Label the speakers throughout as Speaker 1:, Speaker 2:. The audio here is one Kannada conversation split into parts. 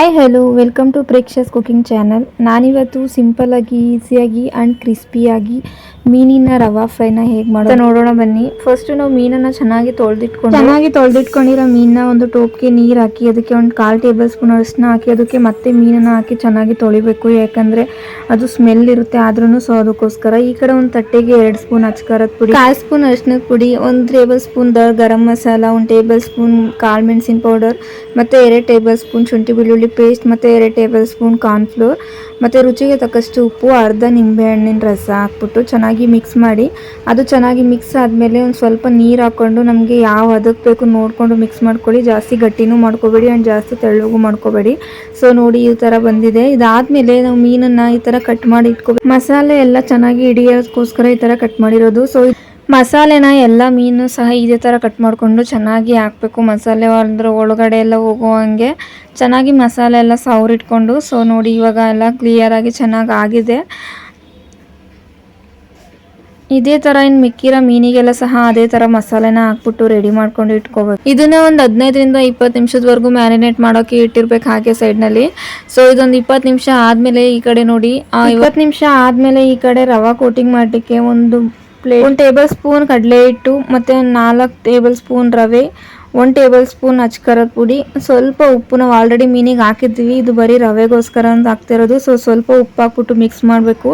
Speaker 1: Hi hello welcome to Preksha's cooking channel. ನಾನಿವತ್ತು ಸಿಂಪಲ್ಲಾಗಿ ಈಸಿಯಾಗಿ ಆ್ಯಂಡ್ ಕ್ರಿಸ್ಪಿಯಾಗಿ ಮೀನಿನ ರವಾ ಫ್ರೈನ ಹೇಗೆ ಮಾಡೋದು ನೋಡೋಣ ಬನ್ನಿ. ಫಸ್ಟು ನಾವು ಮೀನನ್ನು ಚೆನ್ನಾಗಿ ತೊಳೆದಿಟ್ಕೊಂಡಿರೋ ಮೀನನ್ನ ಒಂದು ಟೋಪ್ಗೆ ನೀರು ಹಾಕಿ ಅದಕ್ಕೆ ಒಂದು 1/4 ಟೇಬಲ್ ಸ್ಪೂನ್ ಅರಿಶಿನ ಹಾಕಿ ಅದಕ್ಕೆ ಮತ್ತೆ ಮೀನನ್ನು ಹಾಕಿ ಚೆನ್ನಾಗಿ ತೊಳಿಬೇಕು. ಯಾಕಂದರೆ ಅದು ಸ್ಮೆಲ್ ಇರುತ್ತೆ ಆದ್ರೂ ಸೊ ಅದಕ್ಕೋಸ್ಕರ. ಈ ಕಡೆ ಒಂದು ತಟ್ಟೆಗೆ 2 ಸ್ಪೂನ್ ಅಚ್ಕಾರದ ಪುಡಿ, 1/4 ಸ್ಪೂನ್ ಅರಿಶಿನದ ಪುಡಿ, 1 table spoon garam masala, 1 table spoon ಕಾಳು ಮೆಣಸಿನ ಪೌಡರ್ ಮತ್ತು 2 ಟೇಬಲ್ ಸ್ಪೂನ್ ಶುಂಠಿ ಬೆಳ್ಳುಳ್ಳಿ ಪೇಸ್ಟ್ ಮತ್ತು 2 ಟೇಬಲ್ ಸ್ಪೂನ್ ಕಾರ್ನ್ಫ್ಲೋರ್ ಮತ್ತು ರುಚಿಗೆ ತಕ್ಕಷ್ಟು ಉಪ್ಪು, ಅರ್ಧ ನಿಂಬೆಹಣ್ಣಿನ ರಸ ಹಾಕ್ಬಿಟ್ಟು ಚೆನ್ನಾಗಿ ಮಿಕ್ಸ್ ಮಾಡಿ, ಅದು ಚೆನ್ನಾಗಿ ಮಿಕ್ಸ್ ಆದಮೇಲೆ ಒಂದು ಸ್ವಲ್ಪ ನೀರು ಹಾಕ್ಕೊಂಡು ನಮಗೆ ಯಾವ ಅದಕ್ಕೆ ಬೇಕು ನೋಡಿಕೊಂಡು ಮಿಕ್ಸ್ ಮಾಡ್ಕೊಳ್ಳಿ. ಜಾಸ್ತಿ ಗಟ್ಟಿನೂ ಮಾಡ್ಕೋಬೇಡಿ ಆ್ಯಂಡ್ ಜಾಸ್ತಿ ತೆಳ್ಳಗೂ ಮಾಡ್ಕೋಬೇಡಿ. ಸೊ ನೋಡಿ ಈ ಥರ ಬಂದಿದೆ. ಇದಾದಮೇಲೆ ನಾವು ಮೀನನ್ನು ಈ ಥರ ಕಟ್ ಮಾಡಿ ಇಟ್ಕೋಬೇಕು. ಮಸಾಲೆ ಎಲ್ಲ ಚೆನ್ನಾಗಿ ಹಿಡಿಯೋದಕ್ಕೋಸ್ಕರ ಈ ಥರ ಕಟ್ ಮಾಡಿರೋದು. ಸೊ ಮಸಾಲೆನ ಎಲ್ಲ ಮೀನು ಸಹ ಇದೇ ಥರ ಕಟ್ ಮಾಡಿಕೊಂಡು ಚೆನ್ನಾಗಿ ಹಾಕಬೇಕು. ಮಸಾಲೆ ಅಂದ್ರೆ ಒಳಗಡೆ ಎಲ್ಲ ಹೋಗೋ ಹಾಗೆ ಚೆನ್ನಾಗಿ ಮಸಾಲೆ ಎಲ್ಲ ಸವರಿಟ್ಕೊಂಡು. ಸೊ ನೋಡಿ ಇವಾಗ ಎಲ್ಲ ಕ್ಲಿಯರಾಗಿ ಚೆನ್ನಾಗಿ ಆಗಿದೆ. ಇದೇ ಥರ ಇನ್ನು ಮಿಕ್ಕಿರೋ ಮೀನಿಗೆಲ್ಲ ಸಹ ಅದೇ ಥರ ಮಸಾಲೆನ ಹಾಕ್ಬಿಟ್ಟು ರೆಡಿ ಮಾಡ್ಕೊಂಡು ಇಟ್ಕೋಬೇಕು. ಇದನ್ನ ಒಂದು 15ರಿಂದ 20 ನಿಮಿಷದವರೆಗೂ ಮ್ಯಾರಿನೇಟ್ ಮಾಡೋಕ್ಕೆ ಇಟ್ಟಿರ್ಬೇಕು ಹಾಗೆ ಸೈಡ್ನಲ್ಲಿ. ಸೊ ಇದೊಂದು 20 ನಿಮಿಷ ಆದಮೇಲೆ ಈ ಕಡೆ ನೋಡಿ 20 ನಿಮಿಷ ಆದಮೇಲೆ ಈ ಕಡೆ ರವಾ ಕೋಟಿಂಗ್ ಮಾಡಲಿಕ್ಕೆ ಒಂದು 1 ಟೇಬಲ್ ಸ್ಪೂನ್ ಕಡಲೆ ಹಿಟ್ಟು ಮತ್ತು 4 ಟೇಬಲ್ ಸ್ಪೂನ್ ರವೆ, 1 ಟೇಬಲ್ ಸ್ಪೂನ್ ಅಚ್ಕಾರದ ಪುಡಿ, ಸ್ವಲ್ಪ ಉಪ್ಪು. ನಾವು ಆಲ್ರೆಡಿ ಮೀನಿಗೆ ಹಾಕಿದ್ವಿ, ಇದು ಬರೀ ರವೆಗೋಸ್ಕರ ಅಂತ ಹಾಕ್ತಿರೋದು. ಸೊ ಸ್ವಲ್ಪ ಉಪ್ಪು ಹಾಕ್ಬಿಟ್ಟು ಮಿಕ್ಸ್ ಮಾಡಬೇಕು.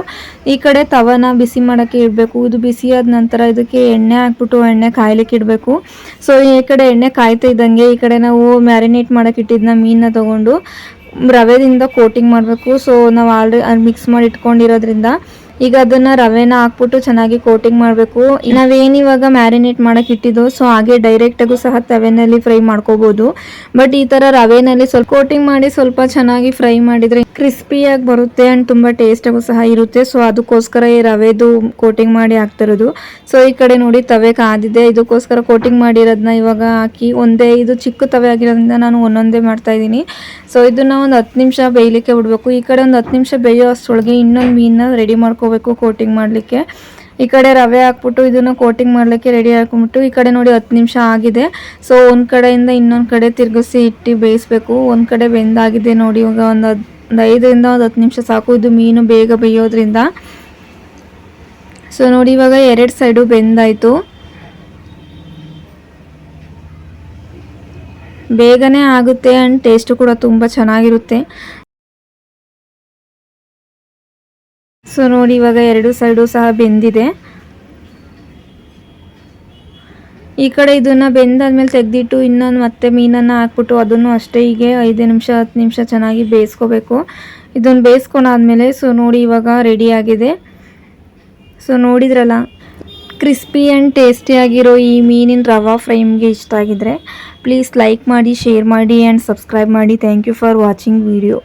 Speaker 1: ಈ ಕಡೆ ತವನ ಬಿಸಿ ಮಾಡೋಕ್ಕೆ ಇಡಬೇಕು. ಇದು ಬಿಸಿಯಾದ ನಂತರ ಇದಕ್ಕೆ ಎಣ್ಣೆ ಹಾಕ್ಬಿಟ್ಟು ಎಣ್ಣೆ ಕಾಯ್ಲಿಕ್ಕೆ ಇಡಬೇಕು. ಸೊ ಈ ಕಡೆ ಎಣ್ಣೆ ಕಾಯ್ತಾ ಇದ್ದಂಗೆ ಈ ಕಡೆ ನಾವು ಮ್ಯಾರಿನೇಟ್ ಮಾಡೋಕ್ಕೆ ಇಟ್ಟಿದ್ದನ್ನ ಮೀನನ್ನ ತೊಗೊಂಡು ರವೆದಿಂದ ಕೋಟಿಂಗ್ ಮಾಡಬೇಕು. ಸೊ ನಾವು ಆಲ್ರೆಡಿ ಮಿಕ್ಸ್ ಮಾಡಿ ಇಟ್ಕೊಂಡಿರೋದ್ರಿಂದ ಈಗ ಅದನ್ನು ರವೆನ ಹಾಕ್ಬಿಟ್ಟು ಚೆನ್ನಾಗಿ ಕೋಟಿಂಗ್ ಮಾಡಬೇಕು. ನಾವೇನಿವಾಗ ಮ್ಯಾರಿನೇಟ್ ಮಾಡೋಕ್ಕೆ ಇಟ್ಟಿದ್ದು ಸೊ ಹಾಗೆ ಡೈರೆಕ್ಟಾಗೂ ಸಹ ತವೆನಲ್ಲಿ ಫ್ರೈ ಮಾಡ್ಕೋಬೋದು. ಬಟ್ ಈ ಥರ ರವೆನಲ್ಲಿ ಸ್ವಲ್ಪ ಕೋಟಿಂಗ್ ಮಾಡಿ ಸ್ವಲ್ಪ ಚೆನ್ನಾಗಿ ಫ್ರೈ ಮಾಡಿದರೆ ಕ್ರಿಸ್ಪಿಯಾಗಿ ಬರುತ್ತೆ ಆ್ಯಂಡ್ ತುಂಬ ಟೇಸ್ಟಾಗೂ ಸಹ ಇರುತ್ತೆ. ಸೊ ಅದಕ್ಕೋಸ್ಕರ ಈ ರವೆದು ಕೋಟಿಂಗ್ ಮಾಡಿ ಹಾಕ್ತಿರೋದು. ಸೊ ಈ ಕಡೆ ನೋಡಿ ತವೆ ಕಾದಿದೆ, ಇದಕ್ಕೋಸ್ಕರ ಕೋಟಿಂಗ್ ಮಾಡಿರೋದನ್ನ ಇವಾಗ ಹಾಕಿ ಇದು ಚಿಕ್ಕ ತವೆ ಆಗಿರೋದ್ರಿಂದ ನಾನು ಒಂದೊಂದೇ ಮಾಡ್ತಾಯಿದ್ದೀನಿ. ಸೊ ಇದನ್ನು ಒಂದು 10 ನಿಮಿಷ ಬೇಯಲಿಕ್ಕೆ ಬಿಡಬೇಕು. ಈ ಕಡೆ ಒಂದು 10 ನಿಮಿಷ ಬೇಯೋ ಅಷ್ಟರೊಳಗೆ ಇನ್ನೊಂದು ಮೀನನ್ನ ರೆಡಿ ಮಾಡ್ಕೋಬೇಕು ಕೋಟಿಂಗ್ ಮಾಡಲಿಕ್ಕೆ. ಈ ಕಡೆ ರವೆ ಹಾಕ್ಬಿಟ್ಟು ಇದನ್ನು ಕೋಟಿಂಗ್ ಮಾಡಲಿಕ್ಕೆ ರೆಡಿ ಹಾಕ್ಬಿಟ್ಟು ಈ ಕಡೆ ನೋಡಿ 10 ನಿಮಿಷ ಆಗಿದೆ. ಸೊ ಒಂದು ಕಡೆಯಿಂದ ಇನ್ನೊಂದು ಕಡೆ ತಿರುಗಿಸಿ ಇಟ್ಟು ಬೇಯಿಸಬೇಕು. ಒಂದು ಕಡೆ ಬೆಂದಾಗಿದೆ ನೋಡಿ. ಇವಾಗ ಒಂದು 5ರಿಂದ 10 ನಿಮಿಷ ಸಾಕು, ಇದು ಮೀನು ಬೇಗ ಬೇಯೋದ್ರಿಂದ. ಸೊ ನೋಡಿ ಇವಾಗ 2 ಸೈಡು ಬೆಂದಾಯಿತು. ಬೇಗನೆ ಆಗುತ್ತೆ ಆ್ಯಂಡ್ ಟೇಸ್ಟು ಕೂಡ ತುಂಬ ಚೆನ್ನಾಗಿರುತ್ತೆ. ಸೊ ನೋಡಿ ಇವಾಗ 2 ಸೈಡು ಸಹ ಬೆಂದಿದೆ. ಈ ಕಡೆ ಇದನ್ನು ಬೆಂದಾದ್ಮೇಲೆ ತೆಗೆದಿಟ್ಟು ಇನ್ನೊಂದು ಮತ್ತೆ ಮೀನನ್ನು ಹಾಕ್ಬಿಟ್ಟು ಅದನ್ನು ಅಷ್ಟೇ ಹೀಗೆ 5 ನಿಮಿಷ 10 ನಿಮಿಷ ಚೆನ್ನಾಗಿ ಬೇಯಿಸ್ಕೋಬೇಕು. ಇದನ್ನು ಬೇಯಿಸ್ಕೊಂಡಾದ್ಮೇಲೆ ಸೊ ನೋಡಿ ಇವಾಗ ರೆಡಿಯಾಗಿದೆ. ಸೊ ನೋಡಿದ್ರಲ್ಲ, ಕ್ರಿಸ್ಪಿ ಆ್ಯಂಡ್ ಟೇಸ್ಟಿಯಾಗಿರೋ ಈ ಮೀನಿನ ರವಾ ಫ್ರೈ ನಿಮಗೆ ಇಷ್ಟ ಆಗಿದ್ರೆ ಪ್ಲೀಸ್ ಲೈಕ್ ಮಾಡಿ, ಶೇರ್ ಮಾಡಿ ಆ್ಯಂಡ್ ಸಬ್ಸ್ಕ್ರೈಬ್ ಮಾಡಿ. Thank you for watching video.